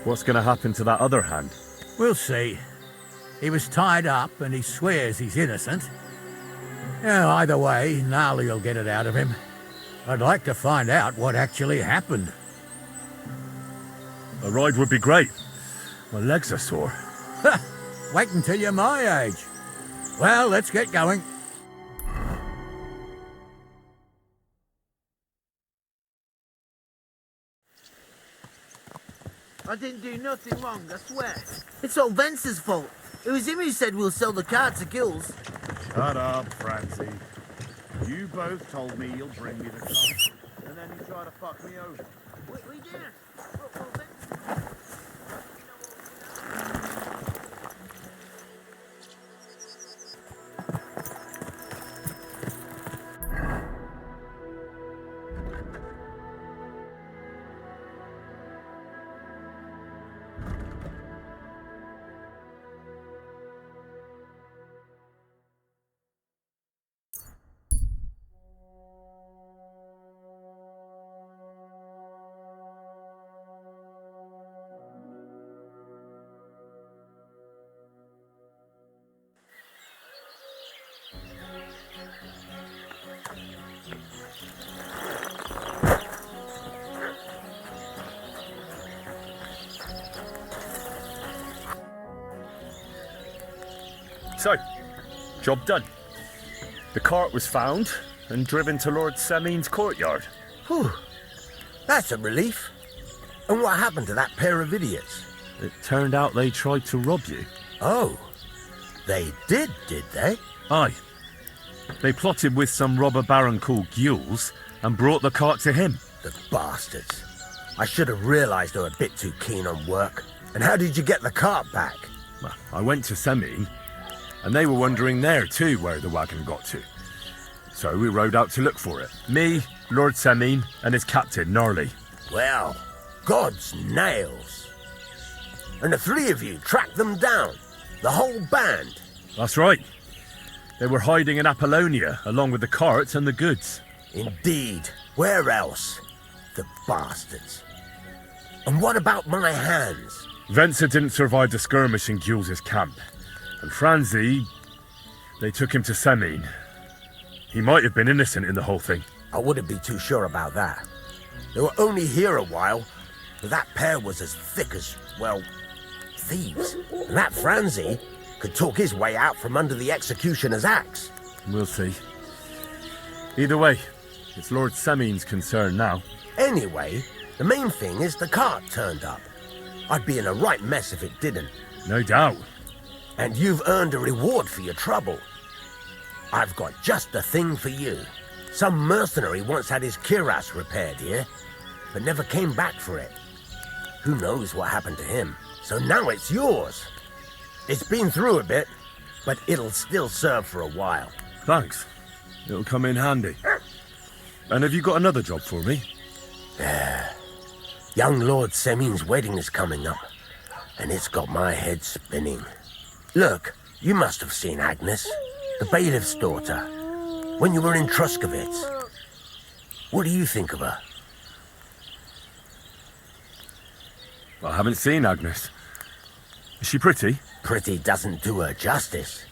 What's going to happen to that other hand? We'll see. He was tied up and he swears he's innocent. Yeah, either way, Gnarly'll get it out of him. I'd like to find out what actually happened. A ride would be great. My legs are sore. Wait until you're my age. Well, let's get going. I didn't do nothing wrong, I swear. It's all Vince's fault. It was him who said we'll sell the car to Gills. Shut up, Francie. You both told me you'll bring me the car, and then you try to fuck me over. We didn't. So, job done. The cart was found and driven to Lord Semmene's courtyard. Whew. That's a relief. And what happened to that pair of idiots? It turned out they tried to rob you. Oh. They did they? Aye. They plotted with some robber baron called Gules and brought the cart to him. The bastards. I should have realised they were a bit too keen on work. And how did you get the cart back? Well, I went to Semmene, and they were wondering there too where the wagon got to. So we rode out to look for it. Me, Lord Semmene, and his captain, Gnarly. Well, God's nails. And the three of you tracked them down? The whole band? That's right. They were hiding in Apollonia, along with the carts and the goods. Indeed. Where else? The bastards. And what about my hands? Venser didn't survive the skirmish in Gules' camp. And Franzi, they took him to Semmene. He might have been innocent in the whole thing. I wouldn't be too sure about that. They were only here a while, but that pair was as thick as, well, thieves. And that Franzi could talk his way out from under the executioner's axe. We'll see. Either way, it's Lord Semmene's concern now. Anyway, the main thing is the cart turned up. I'd be in a right mess if it didn't. No doubt. And you've earned a reward for your trouble. I've got just the thing for you. Some mercenary once had his cuirass repaired here, but never came back for it. Who knows what happened to him? So now it's yours. It's been through a bit, but it'll still serve for a while. Thanks. It'll come in handy. And have you got another job for me? Young Lord Semmene's wedding is coming up, and it's got my head spinning. Look, you must have seen Agnes, the bailiff's daughter, when you were in Truskovitz. What do you think of her? I haven't seen Agnes. Is she pretty? Pretty doesn't do her justice.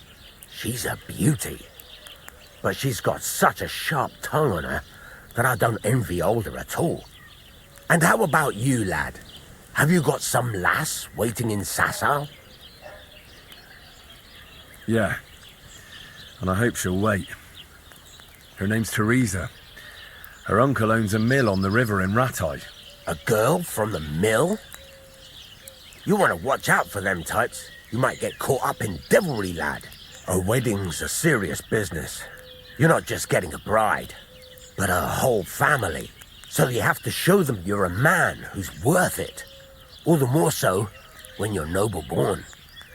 She's a beauty. But she's got such a sharp tongue on her that I don't envy older at all. And how about you, lad? Have you got some lass waiting in Sasau? Yeah. And I hope she'll wait. Her name's Teresa. Her uncle owns a mill on the river in Ratai. A girl from the mill? You want to watch out for them types. You might get caught up in devilry, lad. A wedding's a serious business. You're not just getting a bride, but a whole family. So you have to show them you're a man who's worth it. All the more so when you're noble born.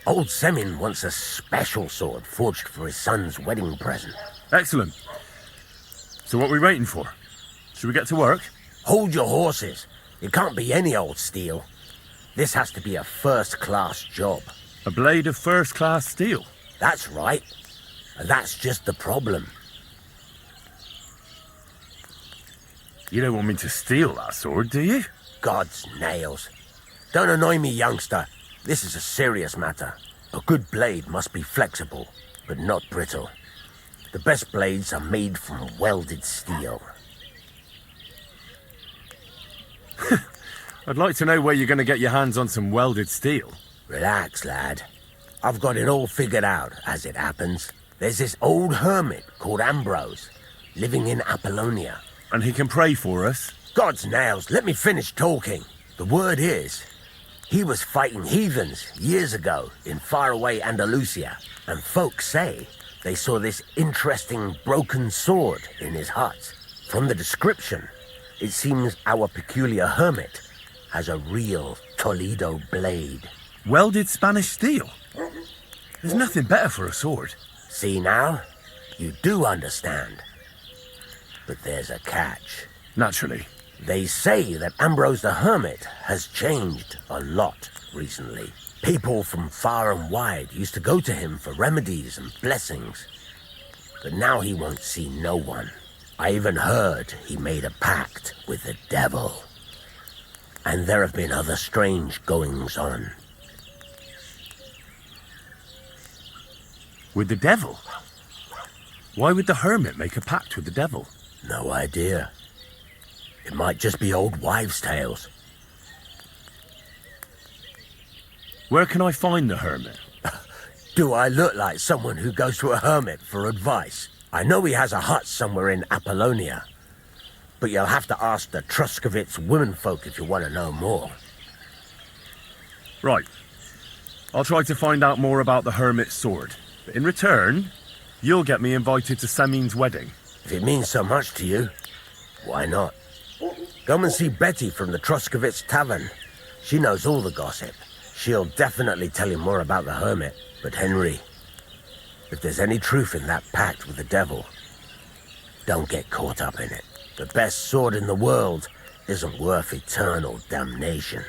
Old Semmene wants a special sword forged for his son's wedding present. Excellent. So what are we waiting for? Should we get to work? Hold your horses. It can't be any old steel. This has to be a first-class job. A blade of first-class steel? That's right. And that's just the problem. You don't want me to steal that sword, do you? God's nails. Don't annoy me, youngster. This is a serious matter. A good blade must be flexible, but not brittle. The best blades are made from welded steel. I'd like to know where you're going to get your hands on some welded steel. Relax, lad. I've got it all figured out, as it happens. There's this old hermit called Ambrose, living in Apollonia. And he can pray for us? God's nails, let me finish talking. The word is, he was fighting heathens years ago in faraway Andalusia, and folks say they saw this interesting broken sword in his hut. From the description, it seems our peculiar hermit has a real Toledo blade. Welded Spanish steel? There's nothing better for a sword. See now? You do understand. But there's a catch. Naturally. They say that Ambrose the Hermit has changed a lot recently. People from far and wide used to go to him for remedies and blessings. But now he won't see no one. I even heard he made a pact with the devil. And there have been other strange goings-on. With the devil? Why would the hermit make a pact with the devil? No idea. It might just be old wives' tales. Where can I find the hermit? Do I look like someone who goes to a hermit for advice? I know he has a hut somewhere in Apollonia, but you'll have to ask the Truscovitz womenfolk if you want to know more. Right. I'll try to find out more about the hermit's sword. But in return, you'll get me invited to Semin's wedding. If it means so much to you, why not? Come and see Betty from the Truscovitz Tavern. She knows all the gossip. She'll definitely tell you more about the hermit. But Henry, if there's any truth in that pact with the devil, don't get caught up in it. The best sword in the world isn't worth eternal damnation.